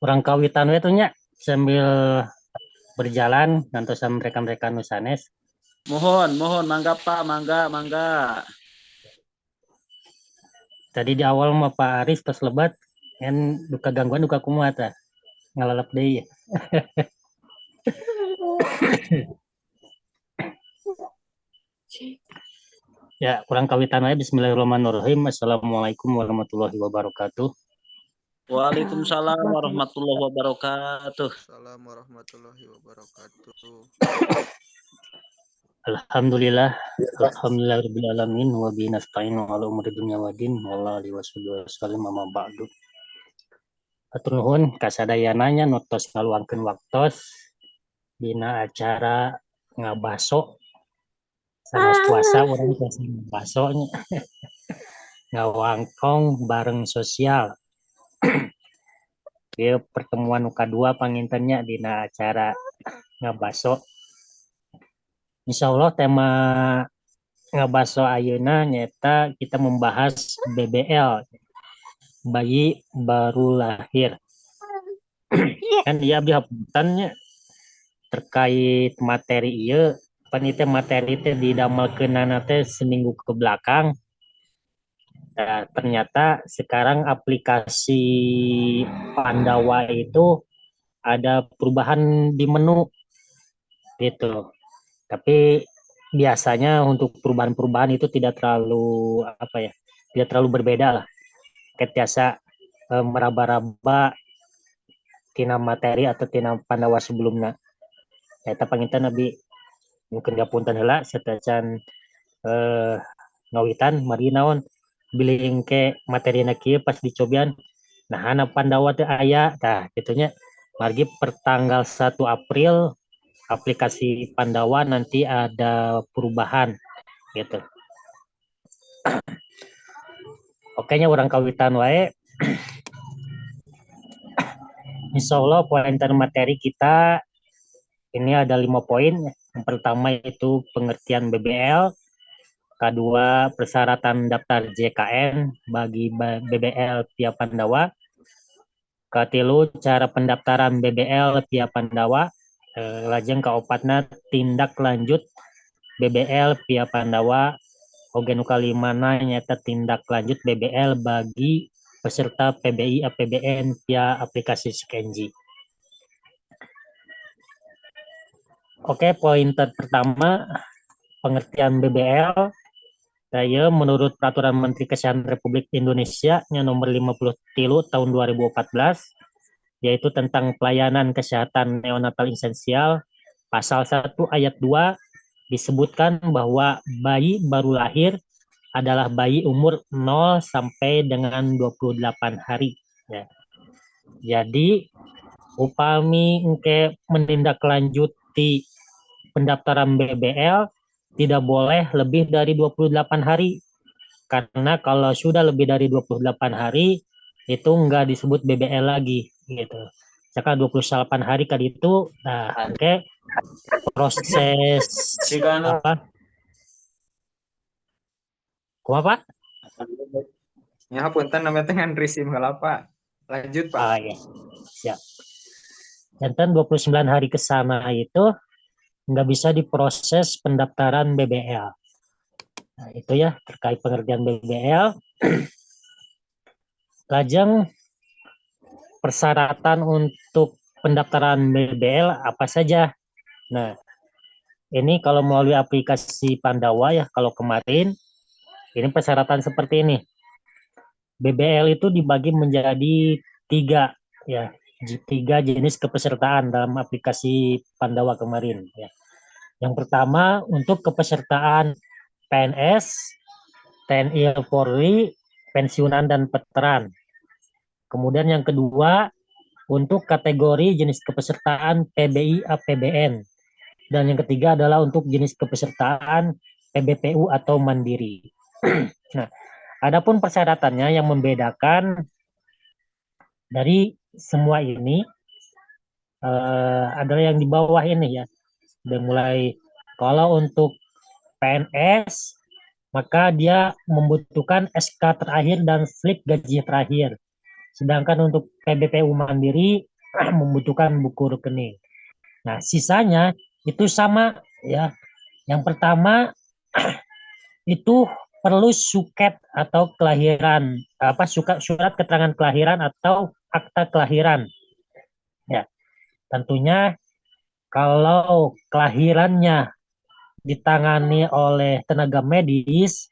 Orang kawitan we tuh nya sambil berjalan ngantosan mereka-mereka nu sanes. Mohon, mangga Pak, mangga. Tadi di awal mah Pak Aris pas lebat kan duka gangguan duka kumaha tah ngalalap deui ya. Ya, kurang kawitan wae bismillahirrahmanirrahim. Assalamualaikum warahmatullahi wabarakatuh. Waalaikumsalam warahmatullahi wabarakatuh. Assalamualaikum warahmatullahi wabarakatuh. Alhamdulillah, alhamdulillahirabbil alamin wa bihi nasta'inu ala umuri dunya waddin wala alihi wasallam amma ba'du. Hatur nuhun kasadayananya notos ngaluangkeun waktos dina acara ngabaso sanes puasa urang puasa ngabaso nya ngawangkong bareng sosial. Ieu pertemuan nu kadua pangintennya dina acara ngabaso. Insyaallah tema ngabaso ayeuna nyata kita membahas BBL, bayi baru lahir. Kan dia abdi hapuntennya terkait materi ieu, pan ieu materi teh didamelkeunana teh seminggu ke belakang. Nah, ternyata sekarang aplikasi Pandawa itu ada perubahan di menu gitu. Tapi biasanya untuk perubahan-perubahan itu tidak terlalu apa ya, tidak terlalu berbeda lah. Kayak biasa meraba-raba tina materi atau tina Pandawa sebelumnya. Eta panginten nabi mungkin gapunten heula satacan ngawitan mari naon biling ke materina kieu pas dicobian nah anak Pandawa teh aya tah gitunya margi per tanggal 1 April aplikasi Pandawa nanti ada perubahan gitu. Oke nya orang kawitan wae. Insya Allah pointer materi kita ini ada 5 poin. Yang pertama itu pengertian BBL, kedua persyaratan daftar JKN bagi BBL via Pandawa, katilu cara pendaftaran BBL via Pandawa, lajeng kaopatna tindak lanjut BBL via Pandawa, oge nu kalimana nyata tindak lanjut BBL bagi peserta PBI APBN via aplikasi Skenji. Oke, pointer pertama pengertian BBL. Saya menurut Peraturan Menteri Kesehatan Republik Indonesia yang nomor 53 tahun 2014 yaitu tentang pelayanan kesehatan neonatal esensial pasal 1 ayat 2 disebutkan bahwa bayi baru lahir adalah bayi umur 0 sampai dengan 28 hari. Ya. Jadi upami engke menindaklanjuti pendaftaran BBL tidak boleh lebih dari 28 hari. Karena kalau sudah lebih dari 28 hari itu enggak disebut BBL lagi gitu. Misalkan 28 hari kali itu nah engke proses apa? Kumaha Pak? Ya punten namanya teh ngantri SIM heula Pak. Lanjut Pak. Ah ya. Siap. Jantan 29 hari ke sana itu nggak bisa diproses pendaftaran BBL. Nah, itu ya terkait pengertian BBL. Lajeng persyaratan untuk pendaftaran BBL apa saja? Nah, ini kalau melalui aplikasi Pandawa ya, kalau kemarin ini persyaratan seperti ini. BBL itu dibagi menjadi 3 ya, 3 jenis kepesertaan dalam aplikasi Pandawa kemarin ya. Yang pertama untuk kepesertaan PNS, TNI Polri, pensiunan dan veteran. Kemudian yang kedua untuk kategori jenis kepesertaan PBI APBN. Dan yang ketiga adalah untuk jenis kepesertaan PBPU atau mandiri. Nah, adapun persyaratannya yang membedakan dari semua ini adalah yang di bawah ini ya. Sudah mulai kalau untuk PNS maka dia membutuhkan SK terakhir dan slip gaji terakhir. Sedangkan untuk PBPU mandiri membutuhkan buku rekening. Nah, sisanya itu sama ya. Yang pertama itu perlu suket atau kelahiran, surat keterangan kelahiran atau akta kelahiran. Ya, tentunya kalau kelahirannya ditangani oleh tenaga medis,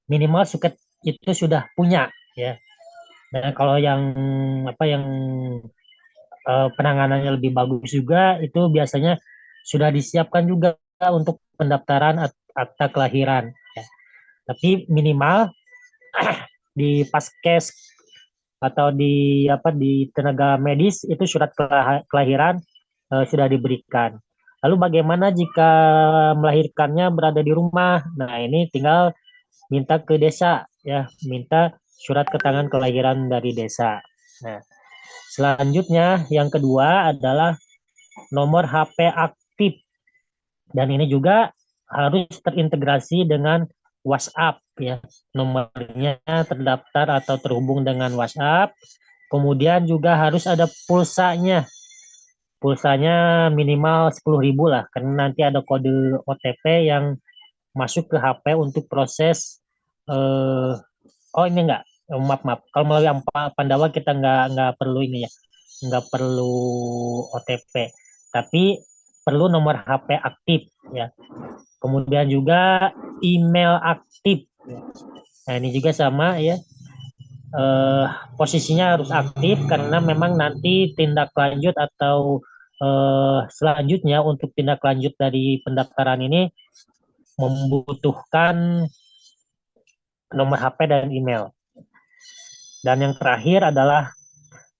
minimal suket itu sudah punya ya. Dan kalau yang penanganannya lebih bagus juga itu biasanya sudah disiapkan juga untuk pendaftaran akta kelahiran. Ya. Tapi minimal di paskes atau di tenaga medis itu surat kelahiran sudah diberikan. Lalu bagaimana jika melahirkannya berada di rumah? Nah, ini tinggal minta ke desa ya, minta surat keterangan kelahiran dari desa. Nah, selanjutnya yang kedua adalah nomor HP aktif, dan ini juga harus terintegrasi dengan WhatsApp ya. Nomornya terdaftar atau terhubung dengan WhatsApp. Kemudian juga harus ada pulsanya. Pulsanya minimal 10.000 lah, karena nanti ada kode OTP yang masuk ke HP untuk proses eh, oh ini enggak, maaf, kalau melalui Pandawa kita nggak perlu ini ya, nggak perlu OTP, tapi perlu nomor HP aktif ya. Kemudian juga email aktif. Nah, ini juga sama ya. Eh, Posisinya harus aktif karena memang nanti tindak lanjut atau selanjutnya untuk tindak lanjut dari pendaftaran ini membutuhkan nomor HP dan email. Dan yang terakhir adalah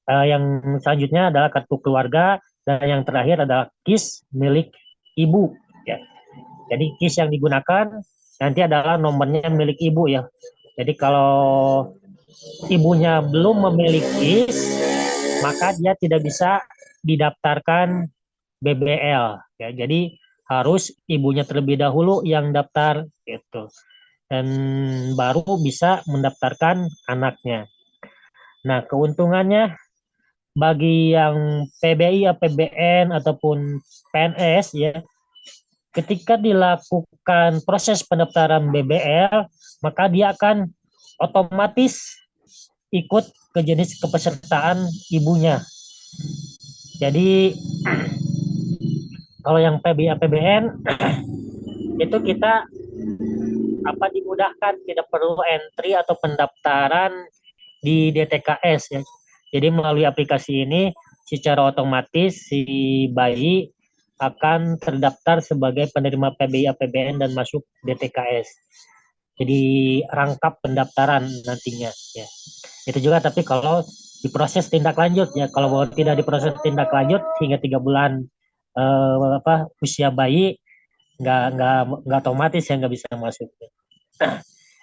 yang selanjutnya adalah kartu keluarga, dan yang terakhir adalah KIS milik ibu ya. Jadi KIS yang digunakan nanti adalah nomornya milik ibu ya. Jadi kalau ibunya belum memiliki KIS, maka dia tidak bisa didaftarkan BBL ya. Jadi harus ibunya terlebih dahulu yang daftar gitu. Dan baru bisa mendaftarkan anaknya. Nah, keuntungannya bagi yang PBI, APBN ataupun PNS ya, ketika dilakukan proses pendaftaran BBL, maka dia akan otomatis ikut ke jenis kepesertaan ibunya. Jadi kalau yang PBI, APBN itu kita dimudahkan, tidak perlu entry atau pendaftaran di DTKS ya. Jadi melalui aplikasi ini secara otomatis si bayi akan terdaftar sebagai penerima PBI APBN dan masuk DTKS. Jadi rangkap pendaftaran nantinya ya. Itu juga tapi kalau diproses tindak lanjut ya. Kalau tidak diproses tindak lanjut hingga 3 bulan usia bayi nggak otomatis ya, nggak bisa masuk.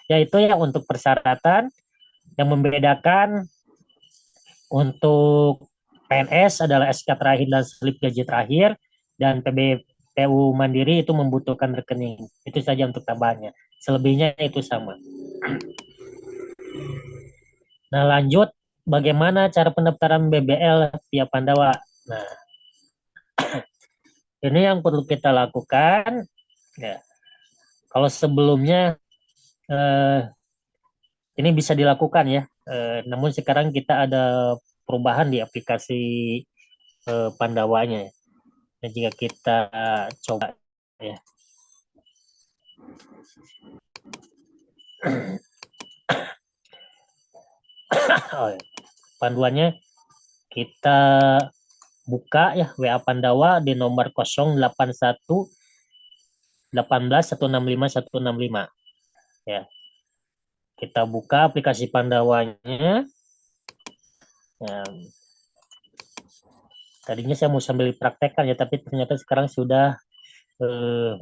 Ya itu ya untuk persyaratan. Yang membedakan untuk PNS adalah SK terakhir dan slip gaji terakhir, dan PBPU Mandiri itu membutuhkan rekening. Itu saja untuk tambahannya. Selebihnya itu sama. Nah, lanjut bagaimana cara pendaftaran BBL via Pandawa. Nah, ini yang perlu kita lakukan ya. Kalau sebelumnya ini bisa dilakukan ya. Namun sekarang kita ada perubahan di aplikasi Pandawanya. Dan jika kita coba ya. Panduannya kita buka ya WA Pandawa di nomor 081 18 165 165 ya. Kita buka aplikasi Pandawanya ya. Tadinya saya mau sambil praktekkan ya, tapi ternyata sekarang sudah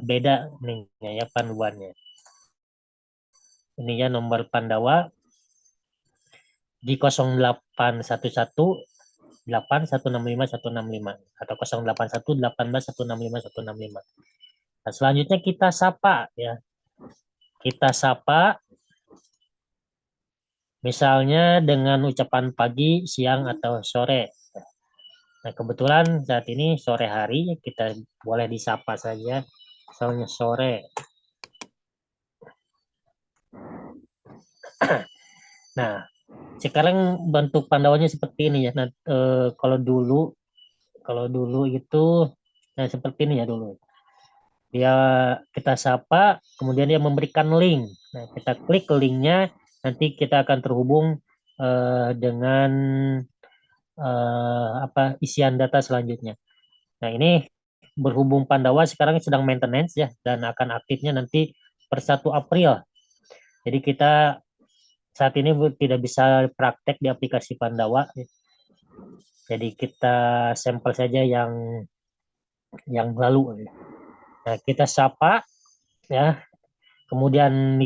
beda nih ya panduannya. Ini ya nomor Pandawa di 0811 8165 165 atau 081 18 165 165. Nah, selanjutnya kita sapa ya. Kita sapa misalnya dengan ucapan pagi, siang atau sore. Nah, kebetulan saat ini sore hari, kita boleh disapa saja, soalnya sore. Nah, sekarang bentuk pandawannya seperti ini ya. Nah, kalau dulu itu, nah seperti ini ya dulu. Dia kita sapa, kemudian dia memberikan link. Nah, kita klik linknya, nanti kita akan terhubung dengan isian data selanjutnya. Nah, ini berhubung Pandawa sekarang sedang maintenance ya, dan akan aktifnya nanti per 1 April. Jadi kita saat ini tidak bisa praktek di aplikasi Pandawa. Jadi kita sampel saja yang lalu. Nah, kita sapa ya. Kemudian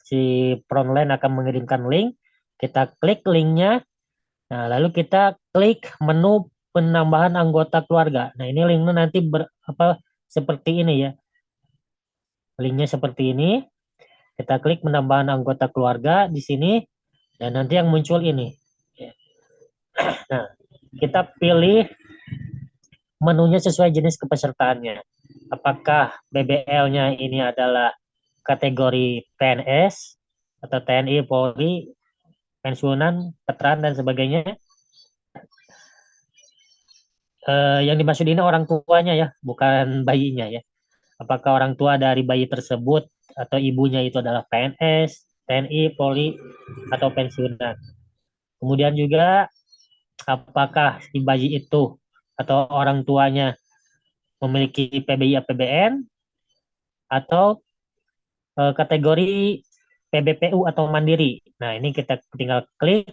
si frontline akan mengirimkan link. Kita klik linknya. Nah, lalu kita klik menu penambahan anggota keluarga. Nah, ini linknya nanti seperti ini ya. Linknya seperti ini. Kita klik penambahan anggota keluarga di sini. Dan nanti yang muncul ini. Nah, kita pilih menunya sesuai jenis kepesertaannya. Apakah BBL-nya ini adalah kategori PNS atau TNI, Polri, pensiunan, veteran, dan sebagainya. Yang dimaksud ini orang tuanya ya, bukan bayinya ya. Apakah orang tua dari bayi tersebut atau ibunya itu adalah PNS, TNI, Polri, atau pensiunan. Kemudian juga apakah si bayi itu atau orang tuanya memiliki PBI APBN atau kategori PBPU atau mandiri. Nah, ini kita tinggal klik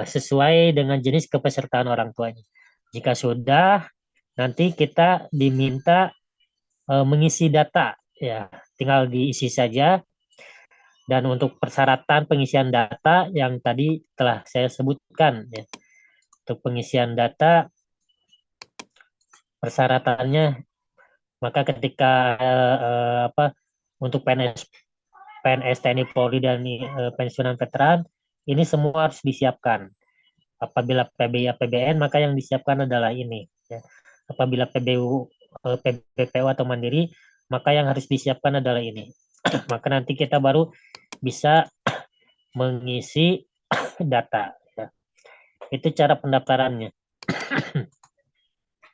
sesuai dengan jenis kepesertaan orang tuanya. Jika sudah, nanti kita diminta mengisi data, ya, tinggal diisi saja. Dan untuk persyaratan pengisian data yang tadi telah saya sebutkan, ya. Untuk pengisian data, persyaratannya, maka ketika untuk PNS TNI Polri dan pensiunan veteran, ini semua harus disiapkan. Apabila PBI APBN, maka yang disiapkan adalah ini. Ya. Apabila PBPU atau mandiri, maka yang harus disiapkan adalah ini. Maka nanti kita baru bisa mengisi data. Ya. Itu cara pendaftarannya.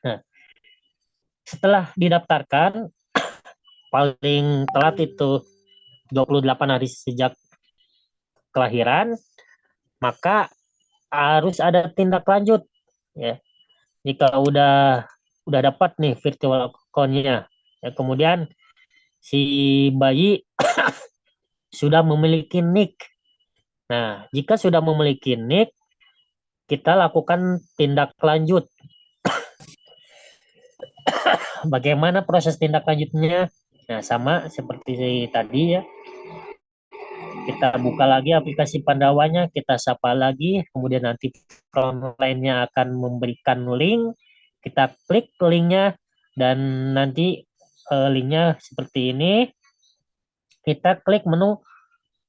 Nah, setelah didaftarkan, paling telat itu 28 hari sejak kelahiran, maka harus ada tindak lanjut. Ya. Jika udah dapat nih virtual account-nya, ya, kemudian si bayi sudah memiliki NIK. Nah, jika sudah memiliki NIK, kita lakukan tindak lanjut. Bagaimana proses tindak lanjutnya? Nah, sama seperti tadi ya. Kita buka lagi aplikasi Pandawanya, kita sapa lagi, kemudian nanti frontline-nya akan memberikan link, kita klik linknya, dan nanti linknya seperti ini. Kita klik menu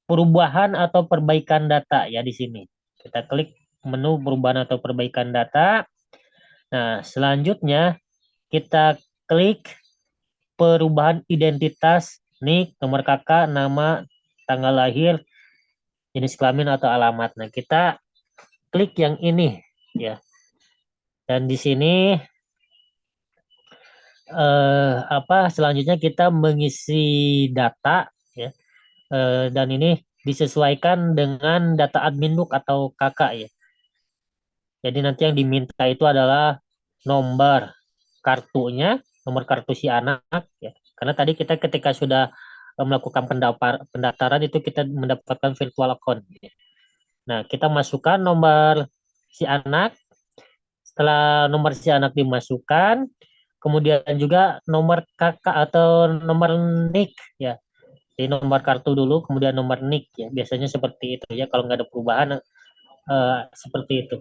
perubahan atau perbaikan data ya di sini. Kita klik menu perubahan atau perbaikan data. Nah, selanjutnya kita klik perubahan identitas, NIK, nomor KK, nama, tanggal lahir, jenis kelamin atau alamat. Nah, kita klik yang ini ya. Dan di sini selanjutnya kita mengisi data ya. Dan ini disesuaikan dengan data admin.duk atau KK ya. Jadi nanti yang diminta itu adalah nomor kartunya, nomor kartu si anak ya. Karena tadi kita ketika sudah melakukan pendaftaran itu kita mendapatkan virtual account. Nah, kita masukkan nomor si anak. Setelah nomor si anak dimasukkan, kemudian juga nomor kakak atau nomor NIK ya. Jadi nomor kartu dulu, kemudian nomor NIK ya. Biasanya seperti itu ya. Kalau nggak ada perubahan seperti itu.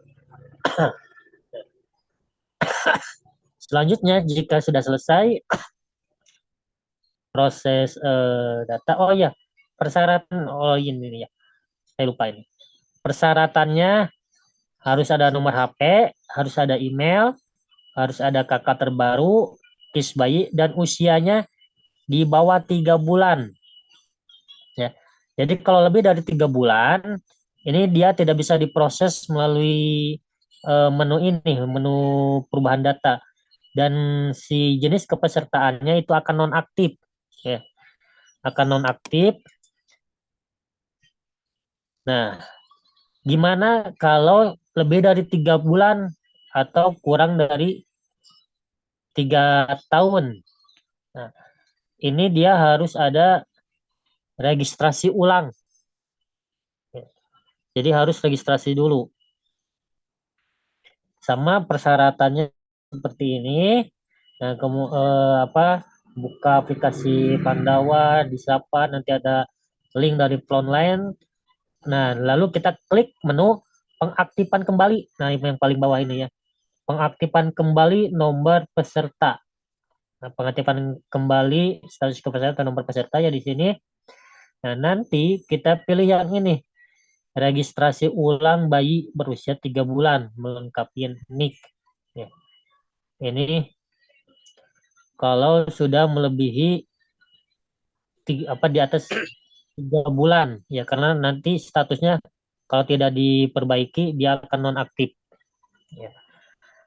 Selanjutnya, jika sudah selesai proses data, oh ya, persyaratan, oh ini ya, saya lupa ini. Persyaratannya harus ada nomor HP, harus ada email, harus ada kakak terbaru, kis bayi, dan usianya di bawah 3 bulan. Ya. Jadi kalau lebih dari 3 bulan, ini dia tidak bisa diproses melalui menu ini, menu perubahan data. Dan si jenis kepesertaannya itu akan nonaktif. Ya. Akan nonaktif. Nah, gimana kalau lebih dari 3 bulan atau kurang dari 3 tahun? Nah, ini dia harus ada registrasi ulang. Jadi harus registrasi dulu. Sama persyaratannya seperti ini. Nah, buka aplikasi Pandawa, disapa, nanti ada link dari Plonline. Nah, lalu kita klik menu pengaktifan kembali. Nah, yang paling bawah ini ya. Pengaktifan kembali nomor peserta. Nah, pengaktifan kembali status kepesertaan nomor peserta ya di sini. Nah, nanti kita pilih yang ini. Registrasi ulang bayi berusia 3 bulan melengkapi NIK. Ya. Ini kalau sudah melebihi di atas 3 bulan ya, karena nanti statusnya kalau tidak diperbaiki dia akan nonaktif. Ya.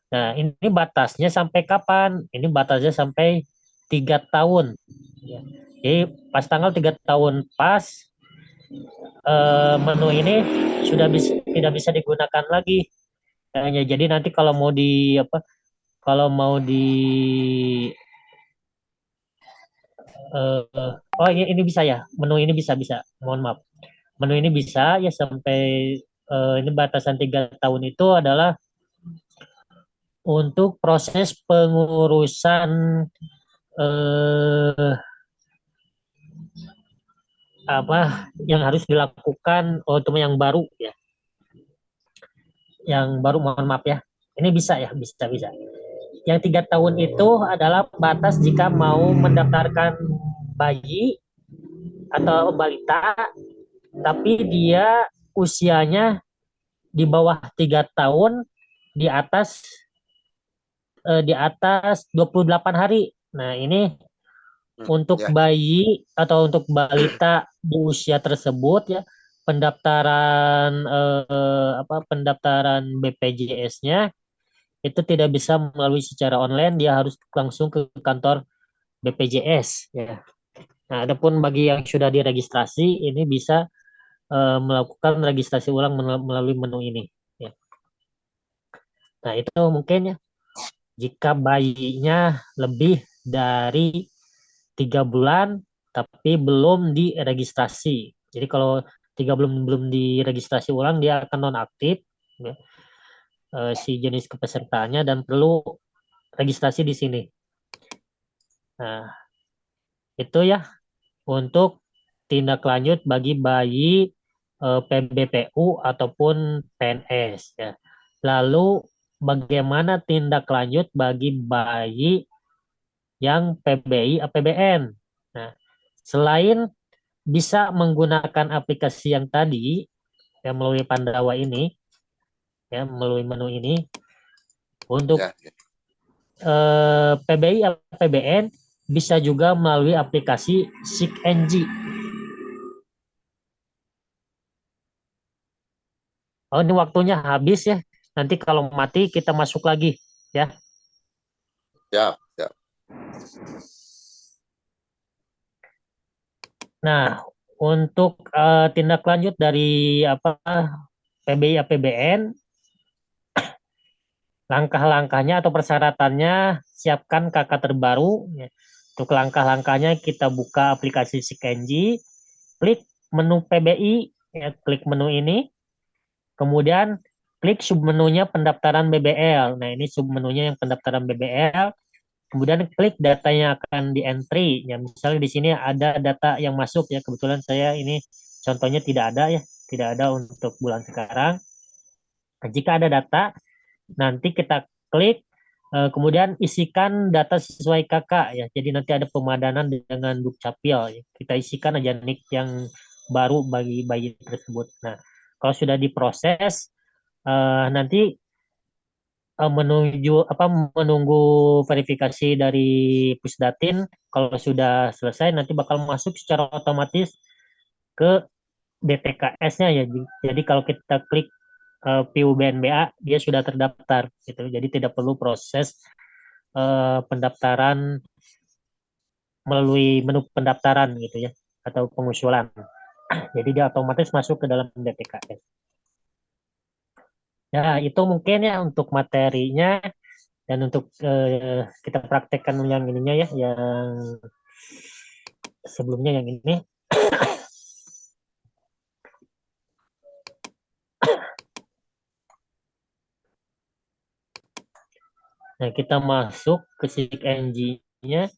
Nah, ini batasnya sampai kapan? Ini batasnya sampai 3 tahun. Ya. Jadi pas tanggal 3 tahun pas menu ini tidak bisa digunakan lagi. Ya, jadi nanti kalau mau kalau mau di ini bisa ya, menu ini bisa, mohon maaf, menu ini bisa ya sampai ini batasan 3 tahun itu adalah untuk proses pengurusan eh, apa yang harus dilakukan untuk yang baru ya, yang baru, mohon maaf ya, ini bisa ya, bisa. Yang 3 tahun itu adalah batas jika mau mendaftarkan bayi atau balita, tapi dia usianya di bawah 3 tahun, di atas 28 hari. Nah, ini untuk Ya. bayi atau untuk balita di usia tersebut ya, pendaftaran BPJS-nya itu tidak bisa melalui secara online, dia harus langsung ke kantor BPJS ya. Nah, adapun bagi yang sudah diregistrasi ini bisa melakukan registrasi ulang melalui menu ini ya. Nah, itu mungkin ya, jika bayinya lebih dari 3 bulan tapi belum diregistrasi. Jadi kalau 3 bulan belum diregistrasi ulang, dia akan nonaktif ya, si jenis kepesertaannya, dan perlu registrasi di sini. Nah, itu ya untuk tindak lanjut bagi bayi PBPU ataupun PNS ya. Lalu bagaimana tindak lanjut bagi bayi yang PBI APBN? Nah, selain bisa menggunakan aplikasi yang tadi ya melalui Pandawa ini ya, melalui menu ini, untuk Ya. PBI APBN bisa juga melalui aplikasi SIKNG. Oh, ini waktunya habis ya. Nanti kalau mati kita masuk lagi ya. Ya. Ya. Nah, untuk tindak lanjut dari PBI APBN, langkah-langkahnya atau persyaratannya, siapkan KK terbaru. Ya. Untuk langkah-langkahnya kita buka aplikasi SIKNG, klik menu PBI, ya, klik menu ini, kemudian klik submenunya pendaftaran BBL. Nah, ini submenunya yang pendaftaran BBL. Kemudian klik data yang akan di entry. Ya, misalnya di sini ada data yang masuk ya. Kebetulan saya ini contohnya tidak ada ya, tidak ada untuk bulan sekarang. Nah, jika ada data, nanti kita klik, kemudian isikan data sesuai kakak ya. Jadi nanti ada pemadanan dengan Dukcapil. Ya. Kita isikan aja NIK yang baru bagi bayi tersebut. Nah, kalau sudah diproses, Nanti menunggu verifikasi dari Pusdatin. Kalau sudah selesai nanti bakal masuk secara otomatis ke DTKS-nya ya. Jadi kalau kita klik PU BNBA dia sudah terdaftar gitu. Jadi tidak perlu proses pendaftaran melalui menu pendaftaran gitu ya atau pengusulan. Jadi dia otomatis masuk ke dalam DTKS. Ya, itu mungkin ya untuk materinya dan untuk kita praktekkan yang ininya ya, yang sebelumnya yang ini. Nah, kita masuk ke Sidik NG-nya.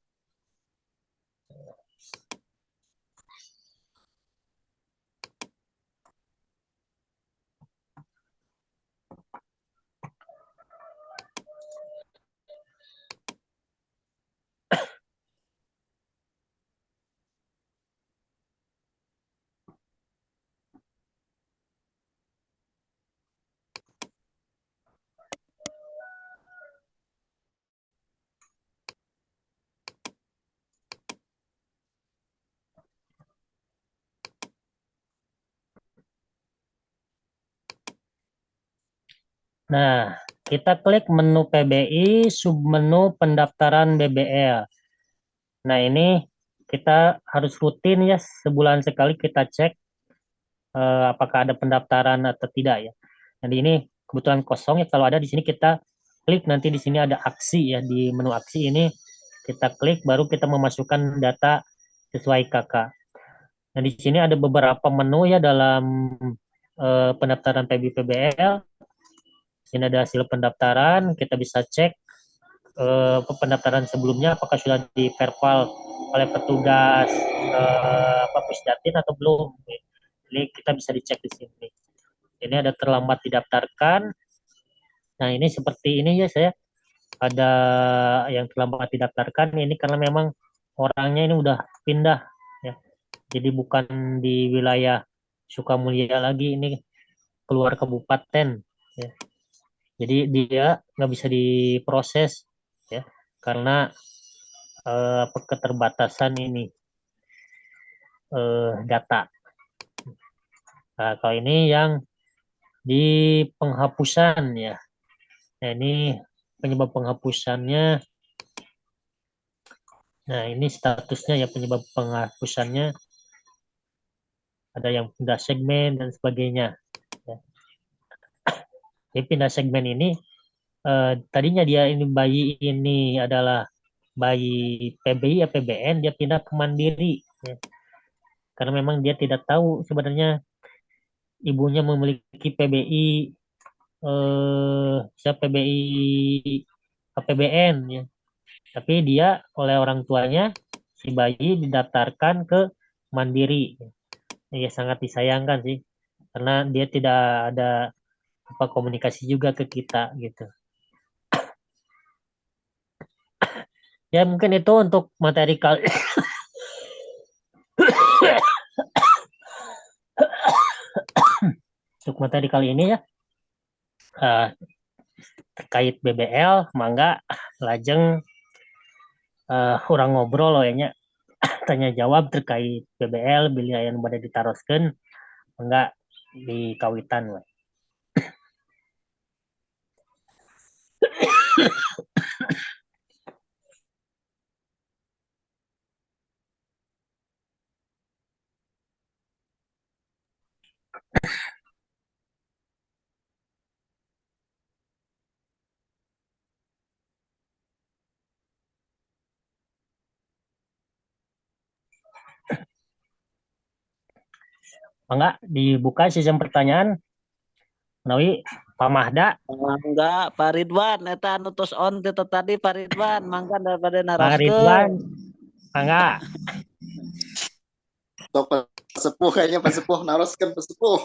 Nah, kita klik menu PBI, submenu pendaftaran BBL. Nah, ini kita harus rutin ya, sebulan sekali kita cek apakah ada pendaftaran atau tidak ya. Jadi ini kebetulan kosong ya, kalau ada di sini kita klik, nanti di sini ada aksi ya, di menu aksi ini kita klik, baru kita memasukkan data sesuai KK. Nah, di sini ada beberapa menu ya dalam pendaftaran PBL. Ini ada hasil pendaftaran, kita bisa cek pendaftaran sebelumnya apakah sudah diverval oleh petugas Pusdatin atau belum. Ini kita bisa dicek di sini. Ini ada terlambat didaftarkan. Nah, ini seperti ini ya, saya ada yang terlambat didaftarkan ini karena memang orangnya ini udah pindah ya. Jadi bukan di wilayah Sukamulya lagi, ini keluar kabupaten ya. Jadi dia nggak bisa diproses ya karena keterbatasan ini data. Nah, kalau ini yang di penghapusan ya. Nah, ini penyebab penghapusannya. Nah, ini statusnya ya, penyebab penghapusannya. Ada yang pindah segmen dan sebagainya. Ya. Jadi pindah segmen ini tadinya dia ini bayi ini adalah bayi PBI APBN, dia pindah ke Mandiri ya. Karena memang dia tidak tahu sebenarnya ibunya memiliki PBI PBI APBN ya. Tapi dia oleh orang tuanya si bayi didaftarkan ke Mandiri. Ya sangat disayangkan sih karena dia tidak ada komunikasi juga ke kita gitu. Ya mungkin itu untuk materi kali untuk materi kali ini ya. Terkait BBL, mangga lajeng orang ngobrol loh ya, tanya jawab terkait BBL bila yang pada ditaroskan, mangga dikawitan we. Mangga dibuka sistem pertanyaan. Menawi Pak Mahda. Mangga Pak Ridwan eta anu tos on kita tadi Pak Ridwan, mangga daripada Pak naraskeun. Ridwan. Mangga. Tok pesepuh kayaknya pesepuh naroskeun pesepuh.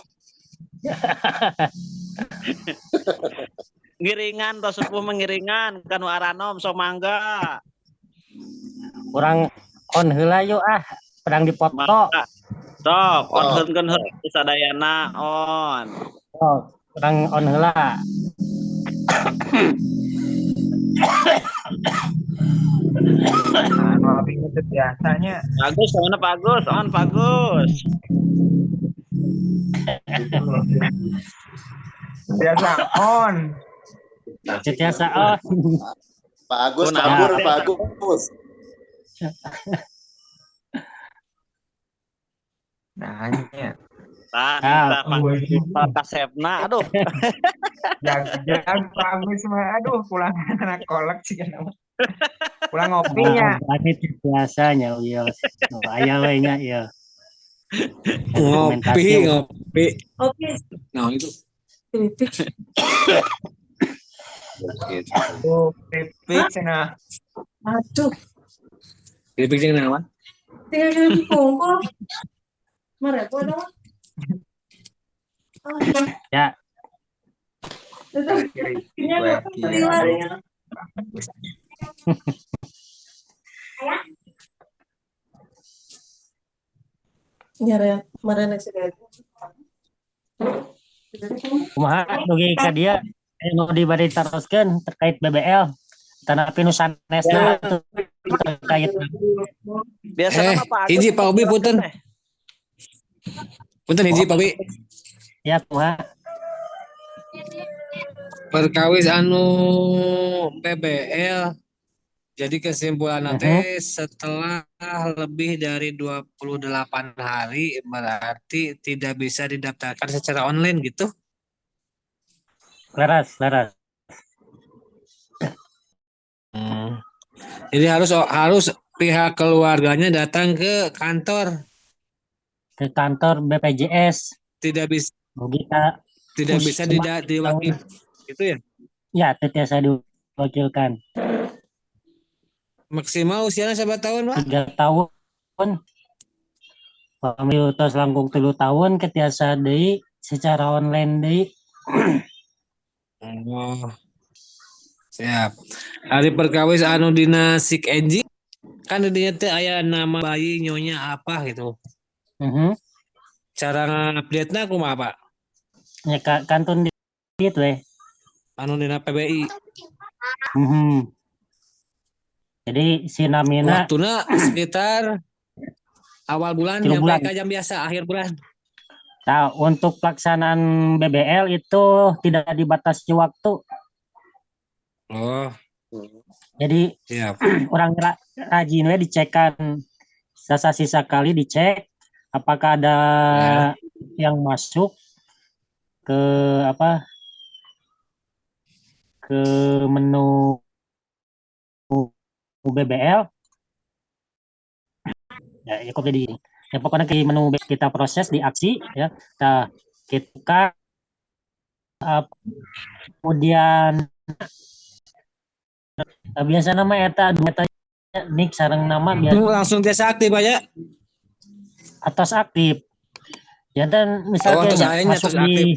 Ngiringan tos sepuh mengiringan kanu aranom sok mangga. Kurang on heula yuk pedang dipoto. Sok on heurkeun sadayana on. Oh. Orang on heula. Anu abi itu biasanya Bagus, mana bagus, on bagus. biasa on. Setiasa on. Bagus, Kunaon kabur, teh? bagus. Nanya. Tah, Ah, panggil Pak Kasepna. Aduh, Jag bagus mah. Aduh, pulang anak kolak sih kan. Pulang nah, ngopinya. berarti biasanya ya. Aya we nya ya. Ngopi, Dokumentasi. ngopi. Oke, Nah, itu. kritik. Tuh, pipik cenah. Aduh, Keripik jeung naon? tinggal kirim kongko. Mereka dong. Ya, Itu Kiri. kayaknya Gue nggak kira. larinya. Nyari kemarin sih kayak. kumaha dugi ka dia nu dibari teruskeun terkait BBL. Tanapi nu sanesna atuh terkait biasa mah Pak Agus. Hiji Pak Obi punten. Punten hiji Pak Obi. ya kumaha. Perkawis anu BBL. Jadi kesimpulan teh setelah lebih dari 28 hari berarti tidak bisa didaftarkan secara online gitu. Laras. Jadi harus pihak keluarganya datang ke kantor. Ke kantor BPJS. Tidak bisa Kita tidak bisa diwakili gitu ya. ya tetiasa diwakilkan Maksimal usianya berapa tahun, Pak? 3 tahun. Pemilu tos langkung 3 tahun ketiasa deui secara online deui. Oh, siap. Hari perkawis anu dina Sik Enji kan dinya teh aya nama bayi nyonya apa gitu. Cara ngupdate-na kumaha, Pak? Ya kantun dit we. Anu dina PBI. Jadi si namina Waktuna sekitar awal bulan 3 bulan. sampai ke jam biasa akhir bulan. Nah, untuk pelaksanaan BBL itu tidak dibatasi waktu. Oh, Jadi siap. orang rajin we dicekan sisa kali dicek apakah ada yang masuk ke ke menu BBL. Ya, kok jadi ya pokoknya ke menu kita proses di aksi ya. Kita kemudian biasa nama eta nik sareng nama biasa Langsung biasa aktif aja. atas aktif. Ya dan misalnya atas akhirnya masuk atas aktif. di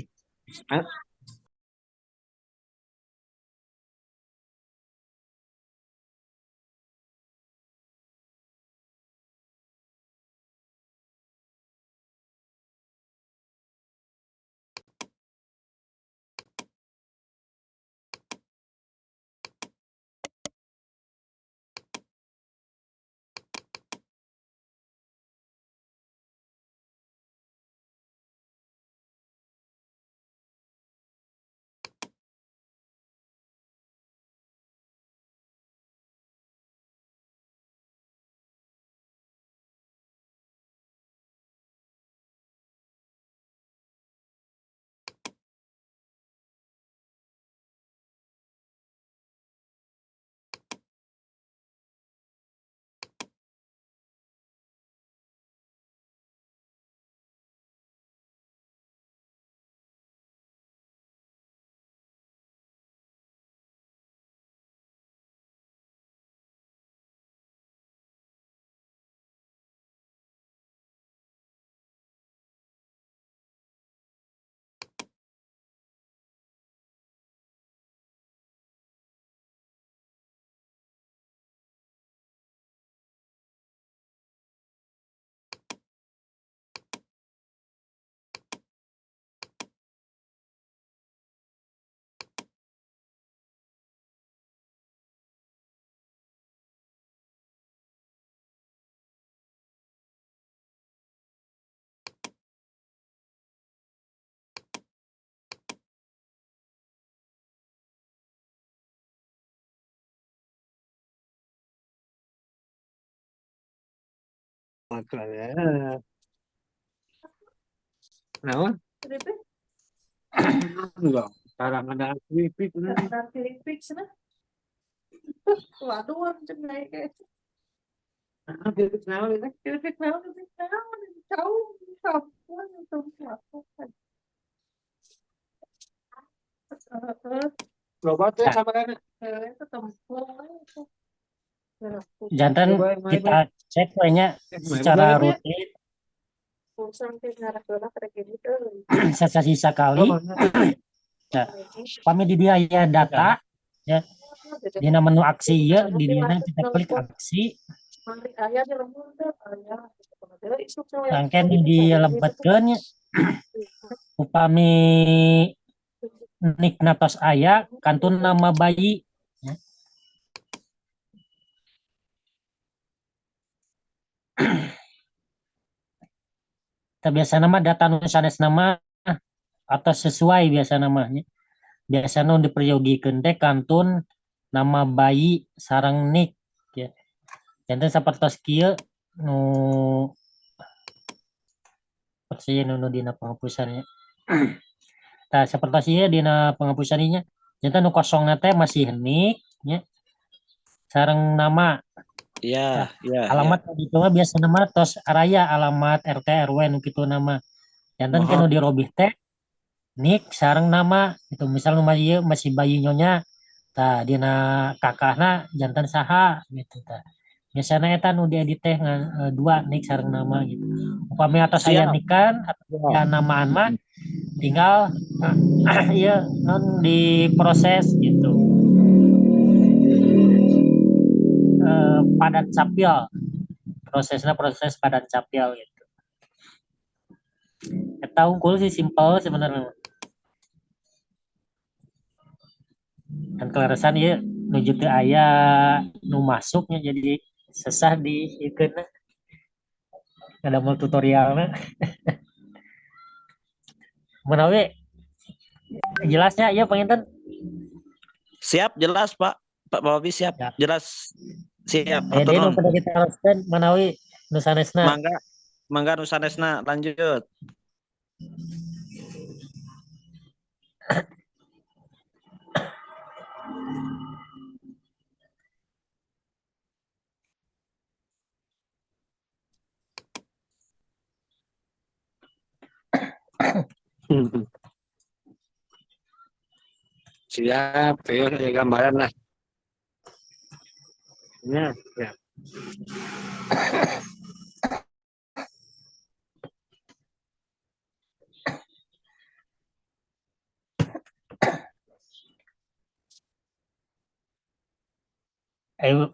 makanya. Nah, Keripik, enggak. Kadang-kadang keripik. ada keripik sana. Waduh, macam naik kayak Keripik naon ini? keripik naon, jauh, sampun, itu melakukan. Coba tuh sama kan. Itu tempung, itu. Jantan kita cek kayaknya secara rutin Sampai ngarah gerak kayak gitu. sisa kali kami di biaya data ya di menu aksi ya di mana kita klik aksi Mari ayah di lembur deh, ayah. rangkaian dilebetkeun nya upami nik natos aya kantun nama bayi ya. Kita biasa nama data nu sanes nama atau sesuai biasa namanya biasa nu diperyogikan teh kantun nama bayi sarang nik ya jantan sapertos kieu nu percaya nu dina penghapusannya nah sapertos ieu dina penghapusannya jantan nu kosong teh masih nik ya sarang nama Ya, ya, alamat gitu mah biasa nama tos araya alamat RT RW nu kitu nama jantan kan nu dirobih teh nik sareng nama itu misal nama ieu masih bayi nyonya tah dina kakahna jantan saha gitu tah biasana eta nu diedit teh dua nik sareng nama gitu upami atas aya Siap. nikan atau aya namaan mah tinggal ieu non diproses gitu padat capil prosesnya proses padat capil gitu eta unggul sih simpel sebenarnya kan kelarasan ya nuju teu aya nu masuknya jadi sesah di ikeun ada mau tutorialnya menawi jelasnya ya penginten Siap, jelas Pak. Pak Bobi siap. Ya. Jelas. Siap. aya Atur deui nu nuhun. kudu kita haruskeun menawi nu sanesna Mangga. Mangga nu sanesna lanjut. Siap, ya gambaran lah. Ya, ya.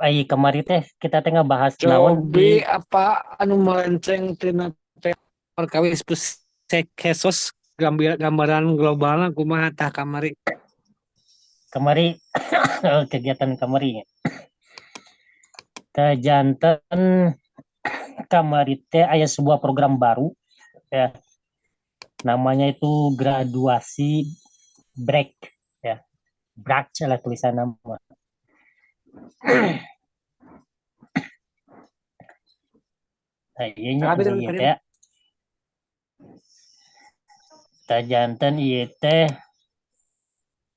ai kemari teh kita teh ngabahas naon Cobi apa anu melenceng tina teh perkawis pusekesos gambaran globalna kumaha tah kamari. kemari kegiatan kemari teh janten kamari teh aya sebuah program baru ya namanya itu graduasi break ya break lah tulisan nama nah iya teh janten ieu teh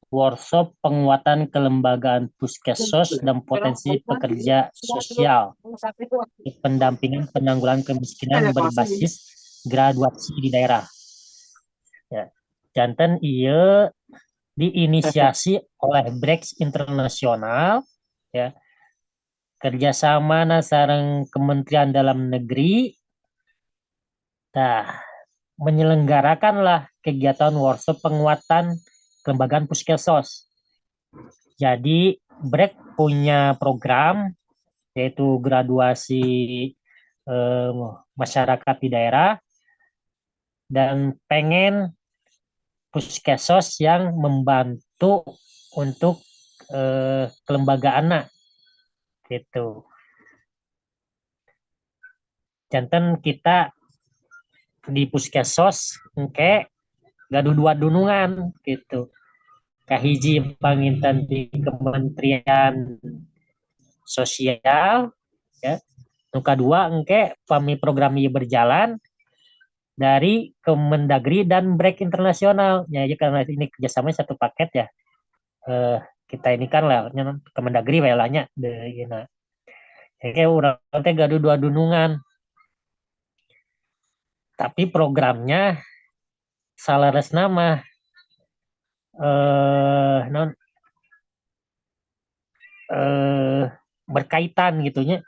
workshop penguatan kelembagaan puskesos dan potensi pekerja sosial pendampingan penanggulangan kemiskinan berbasis graduasi di daerah ya janten ieu diinisiasi oleh BREX Internasional ya kerjasama sareng Kementerian Dalam Negeri menyelenggarakanlah kegiatan workshop penguatan kelembagaan puskesos. Jadi BREX punya program yaitu graduasi masyarakat di daerah dan pengen puskesos yang membantu untuk kelembagaan gitu. Janten kita di puskesos engke gaduh dua dunungan gitu. Kahiji panginten di Kementerian Sosial ya. Nu kadua engke pami program ieu berjalan dari Kemendagri dan Brek Internasional. Ya, karena ini kerjasamanya satu paket ya. Kita ini kan lah Kemendagri we lah nya de ieu. Kayak urang teh gaduh dua dunungan. Tapi programnya salaresna mah non berkaitan gitunya.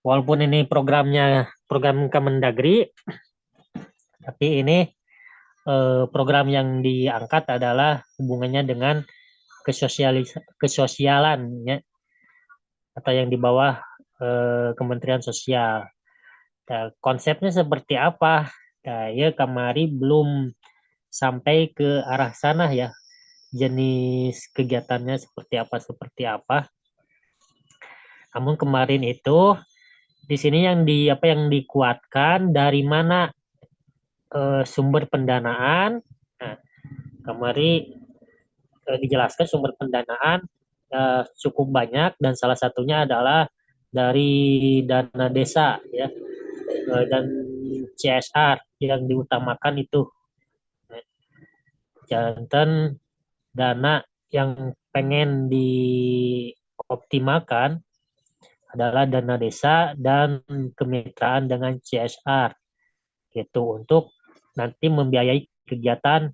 Walaupun ini programnya program Kemendagri, tapi ini program yang diangkat adalah hubungannya dengan kesosialan ya, atau yang di bawah Kementerian Sosial. Nah, konsepnya seperti apa? Nah, ya kemari belum sampai ke arah sana ya. Jenis kegiatannya seperti apa. Namun kemarin itu di sini yang dikuatkan dari mana sumber pendanaan. Nah, kemari dijelaskan sumber pendanaan cukup banyak dan salah satunya adalah dari dana desa ya, dan CSR yang diutamakan itu. Jantan dana yang pengen dioptimalkan adalah dana desa dan kemitraan dengan CSR gitu untuk nanti membiayai kegiatan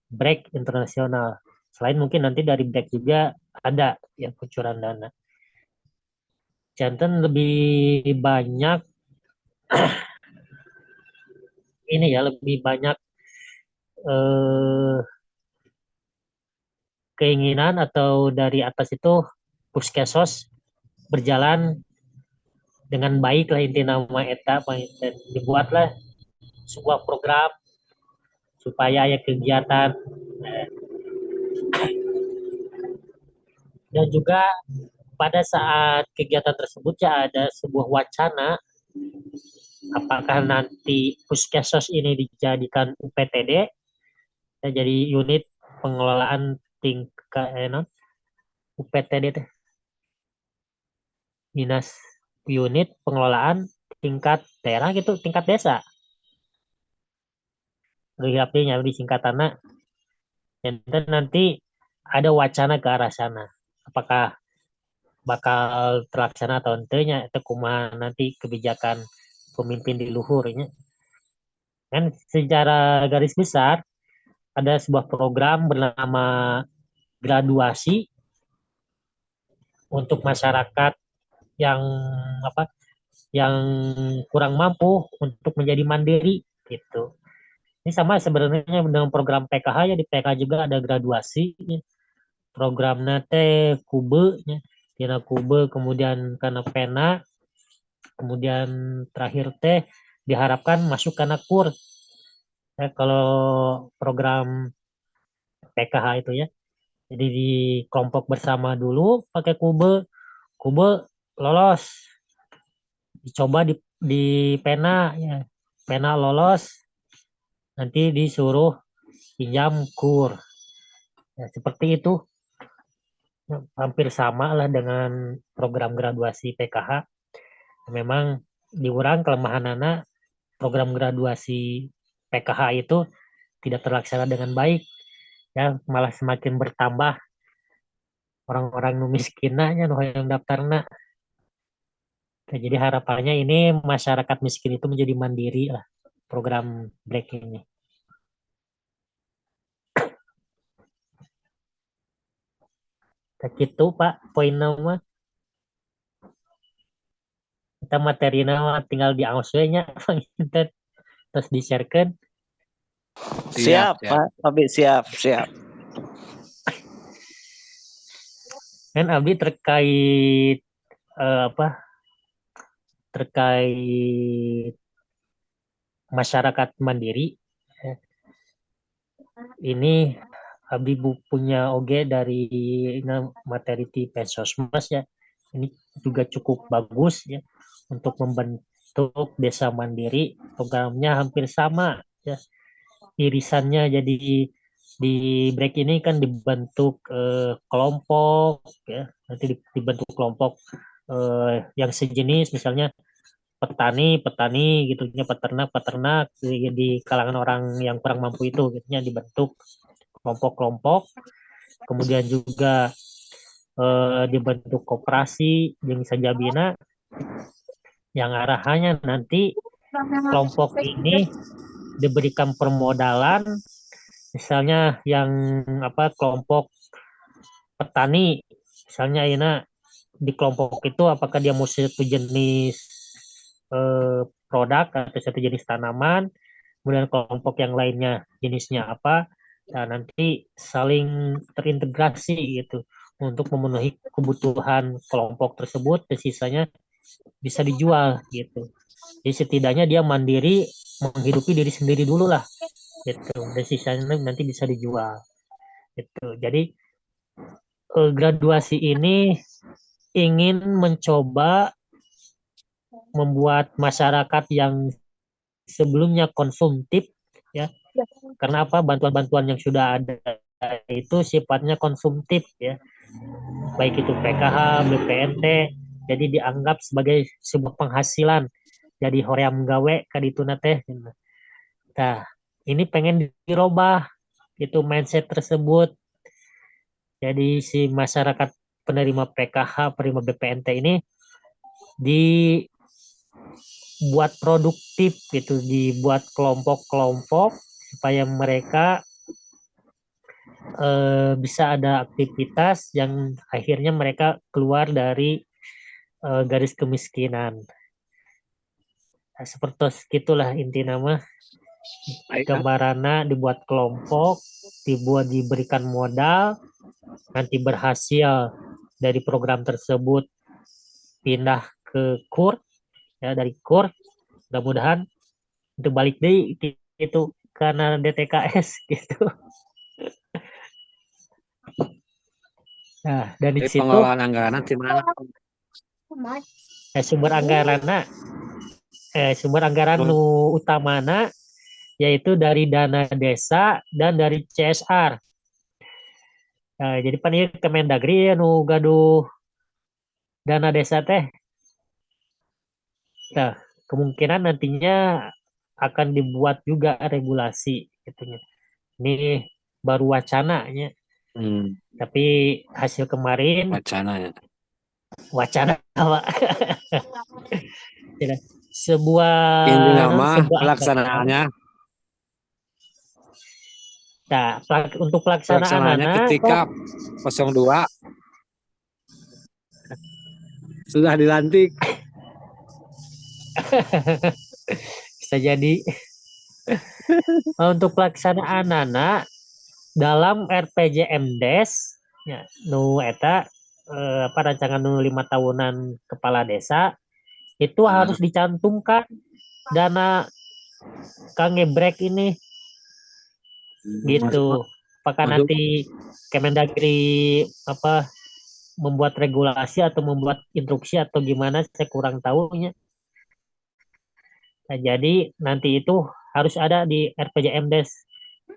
Brek internasional. Selain mungkin nanti dari Brek juga ada yang kucuran dana. Jantan lebih banyak ini ya, lebih banyak keinginan atau dari atas itu Puskesos berjalan dengan baik lah, inti nama eta dibuatlah sebuah program supaya ya kegiatan dan juga pada saat kegiatan tersebut ya ada sebuah wacana apakah nanti Puskesos ini dijadikan UPTD ya, jadi unit pengelolaan tingkat UPTD teh dinas unit pengelolaan tingkat daerah gitu, tingkat desa. Nya di singkatannya. Dan nanti ada wacana ke arah sana. Apakah bakal terlaksana atau entenya itu kumaha nanti kebijakan pemimpin di luhurnya. Kan secara garis besar ada sebuah program bernama graduasi untuk masyarakat yang yang kurang mampu untuk menjadi mandiri gitu. Ini sama sebenarnya dengan program PKH ya, di PKH juga ada graduasi. Programnya teh kube, tina kube kemudian karena pena, kemudian terakhir teh diharapkan masuk karena kur. Kalau program PKH itu ya, jadi di kelompok bersama dulu pakai kube, kube lolos, dicoba di pena ya, pena lolos, nanti disuruh pinjam kur. Ya, seperti itu. Hampir sama lah dengan program graduasi PKH. Memang diurang kelemahan anak program graduasi PKH itu tidak terlaksana dengan baik. Ya, malah semakin bertambah orang-orang nu miskinnya nu yang daftarna. Nah, jadi harapannya ini masyarakat miskin itu menjadi mandiri lah program Break ini. Gitu Pak, poin nama kita materi nama tinggal di nya terus di-sharekan. Siap, Pak. Abi siap. Kan Abi terkait terkait masyarakat mandiri. Ini Abi punya oge dari materi di Pensosmas ya. Ini juga cukup bagus ya untuk membentuk desa mandiri. Programnya hampir sama ya. Irisannya jadi di Break ini kan dibentuk kelompok ya. Nanti dibentuk kelompok yang sejenis, misalnya petani gitunya, peternak di kalangan orang yang kurang mampu itu gitunya, dibentuk kelompok-kelompok, kemudian juga dibentuk koperasi yang sajabina yang arahannya nanti kelompok ini diberikan permodalan, misalnya yang kelompok petani, misalnya ini di kelompok itu apakah dia mau satu jenis produk atau satu jenis tanaman, kemudian kelompok yang lainnya jenisnya apa, nah nanti saling terintegrasi gitu untuk memenuhi kebutuhan kelompok tersebut, dan sisanya bisa dijual gitu. Jadi setidaknya dia mandiri, menghidupi diri sendiri dulu lah gitu, dan sisanya nanti bisa dijual gitu. Jadi graduasi ini ingin mencoba membuat masyarakat yang sebelumnya konsumtif ya, karena apa, bantuan-bantuan yang sudah ada itu sifatnya konsumtif ya, baik itu PKH, BPNT, jadi dianggap sebagai sebuah penghasilan, jadi hoream gawe kadituna teh. Nah, ini pengen dirubah itu mindset tersebut. Jadi si masyarakat penerima PKH, penerima BPNT ini dibuat produktif gitu, dibuat kelompok-kelompok supaya mereka bisa ada aktivitas yang akhirnya mereka keluar dari garis kemiskinan. Nah, seperti itulah inti nama. Gambarana dibuat kelompok, diberikan modal, nanti berhasil dari program tersebut pindah ke KUR ya, dari KUR mudah-mudahan itu balik deh itu karena DTKS gitu. Nah, dari Jadi situ pengelolaan anggaran di mana? sumber anggaran nu utamana yaitu dari dana desa dan dari CSR. Nah, jadi pan ieu Kemendagri nu gaduh dana desa teh. Nah, kemungkinan nantinya akan dibuat juga regulasi gitu. Ini baru wacananya, tapi hasil kemarin Wacananya. wacana Pak. Tidak. Sebuah Ini nama sebuah pelaksanaannya. Nah, untuk pelaksanaan Pelaksanaannya ketika 02 sudah dilantik. bisa jadi untuk pelaksanaan anak dalam RPJMDes ya, nu eta rancangan nu 5 tahunan kepala desa itu harus dicantumkan dana kangebrek ini gitu. Apakah nanti Kemendagri membuat regulasi atau membuat instruksi atau gimana, saya kurang tahunya. Nah, jadi nanti itu harus ada di RPJMDes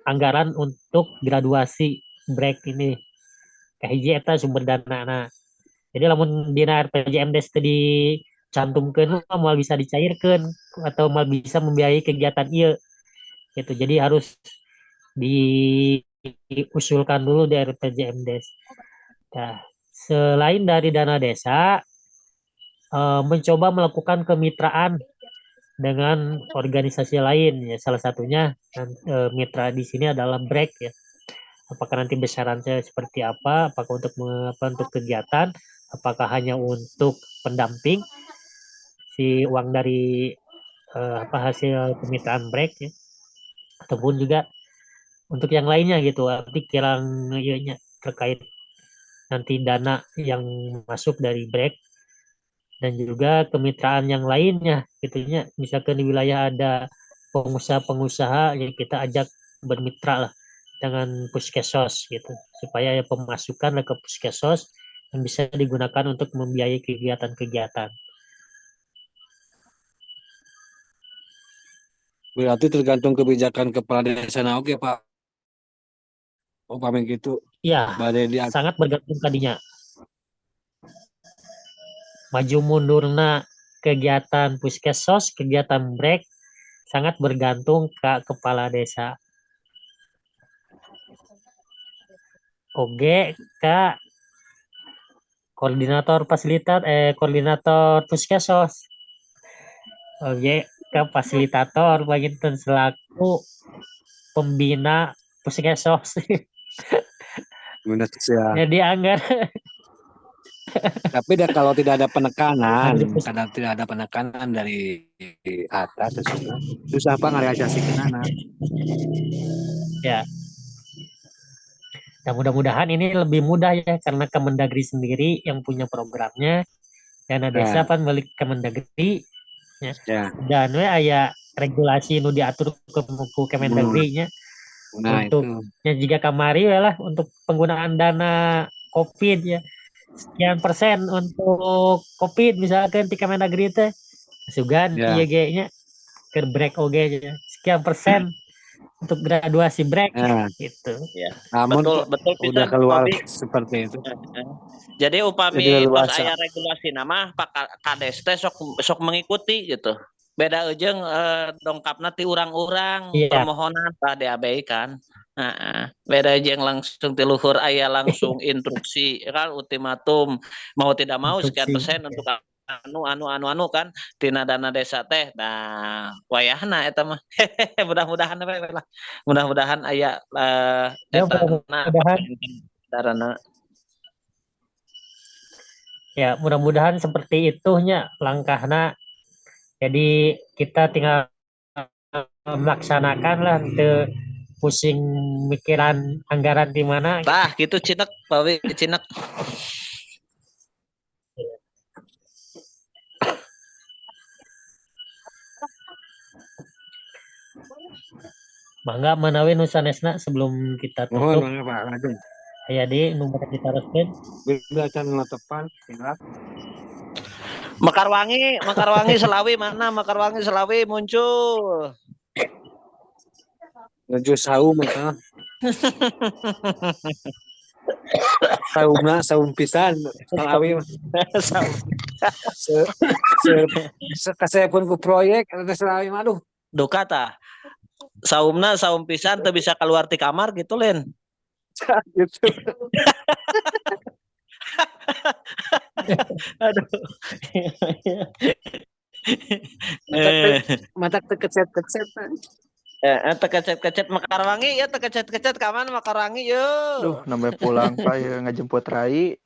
anggaran untuk graduasi break ini. Kahiji eta sumber dana. Nah, jadi lamun dina RPJMDes tadi cantumkeun mau bisa dicairkan atau mau bisa membiayai kegiatan iya gitu. Jadi harus diusulkan dulu di RPJMDes. Nah, selain dari dana desa, mencoba melakukan kemitraan dengan organisasi lain ya, salah satunya mitra di sini adalah BREK ya. Apakah nanti besarannya seperti apa? Apakah untuk kegiatan? Apakah hanya untuk pendamping si uang dari hasil kemitraan BREK ya? Ataupun juga untuk yang lainnya gitu. Arti kirang ya, terkait nanti dana yang masuk dari BREK dan juga kemitraan yang lainnya gitunya, misalkan di wilayah ada pengusaha-pengusaha yang kita ajak bermitra lah dengan Puskesos gitu, supaya ya pemasukan ke Puskesos yang bisa digunakan untuk membiayai kegiatan-kegiatan. Berarti tergantung kebijakan kepala desa. Nah, oke Pak. Oh, pameng gitu. Ya, Badai sangat bergantung tadinya. maju mundurna kegiatan Puskesos, kegiatan break sangat bergantung ke kepala desa. Oge ka koordinator Puskesos. Oge ka fasilitator panginten selaku pembina Puskesos. Benar ya. Jadi anggar Tapi kalau tidak ada penekanan, Harus dipus- kadang tidak ada penekanan dari atas, susah apa ngerealisasikan anak. ya. Ya mudah-mudahan ini lebih mudah ya karena Kemendagri sendiri yang punya programnya. Dana desa pan balik Kemendagri ya. Ya. Dan we aya regulasi nu diatur ke Kemendagri-nya. Nah Untuk itu. jika kamari we lah untuk penggunaan dana COVID ya. Sekian persen untuk COVID misalkan di Kemendagri teh. Sugan Ya. IEG-nya ke break oge ya. Sekian persen untuk graduasi break Ya. gitu. Ya. Namun Betul udah pisan, keluar Bobi. seperti itu. Jadi upami Jadi tos leluasa. aya regulasi nama Pak Kades teh sok mengikuti gitu. Beda ujung dongkapna ti urang-urang Iya. permohonan tah diabaikan. Beda jeung langsung ti luhur aya langsung instruksi kan ultimatum mau tidak mau sekian Instruksi. persen untuk anu kan tina dana desa teh. Nah, wayahna eta mah. Mudah-mudahan we lah. Mudah-mudahan aya Ya, eta mudah-mudahan. darana. Ya, mudah-mudahan seperti itunya langkahnya. Jadi kita tinggal melaksanakan lah, te pusing mikiran anggaran di mana. Tah gitu Cinek, Pawi Cinek. Mangga menawi nu sanesna sebelum kita tutup. Mohon Pak Raden. Ya di nomor kita respen. Bila can tepan, Mekarwangi Selawi mana? Mekarwangi Selawi muncul. Nuju saum eta. Saum pisan Selawi mah. Kasepun ku proyek eta Selawi mah aduh. Duka tah. Saumna saum pisan teu bisa keluar ti kamar gitu Len. Gitu. Aduh. Mata kecet-kecet. Tekecet-kecet Mekarwangi ya tekecet-kecet ka mana Mekarwangi yo. Duh, namanya pulang Pak ya ngajemput Rai.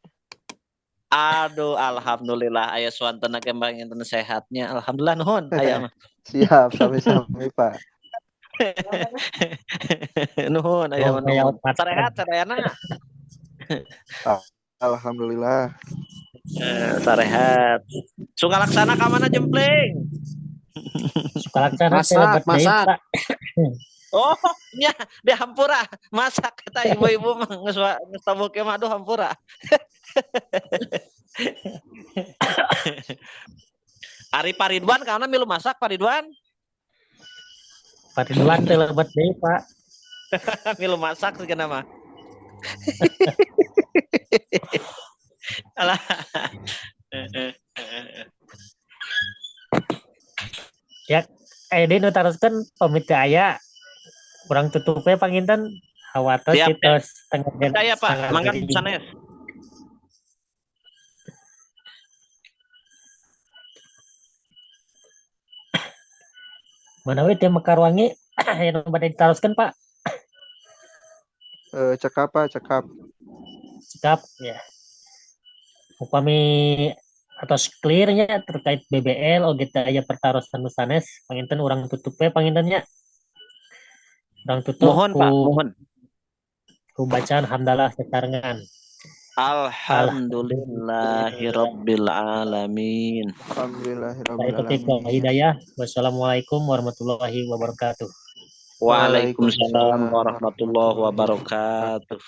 Aduh, alhamdulillah aya suantana kembang enten sehatnya. Alhamdulillah nuhun aya mah. Siap, sami-sami Pak. Nuhun aya mah nuhun. Sarehat sarayana. Alhamdulillah. Sarehat. Sungalaksana ka mana Jempling? Sukalaksana Masak. Oh, nya di Hampura masak kata ibu-ibu mah geus tabuke mah aduh Hampura. Ari Paridwan kana milu masak Paridwan. Paridwan teh lebat deui, Pak. Milu masak segala mah. Alah. Ya, di nu taroskeun pamit teh aya. Kurang tutupnya panginten hawatos Siap, kita setengah jam. Saya Pak, mangga sanes. Manawi teh Mekarwangi yang badai ditaroskeun Pak. Cekap Pak, cekap. Sikap ya. Upami atau clearnya terkait BBL oge teh aya pertarosan sanes panginten urang tutup we pangintennya. Urang tutup Mohon Pak, mohon. Ku bacaan hamdalah sekarengan. Alhamdulillahirabbil alamin. Alhamdulillahirabbil Taufiq alamin. wal hidayah. Wassalamualaikum warahmatullahi wabarakatuh. Waalaikumsalam warahmatullahi wabarakatuh.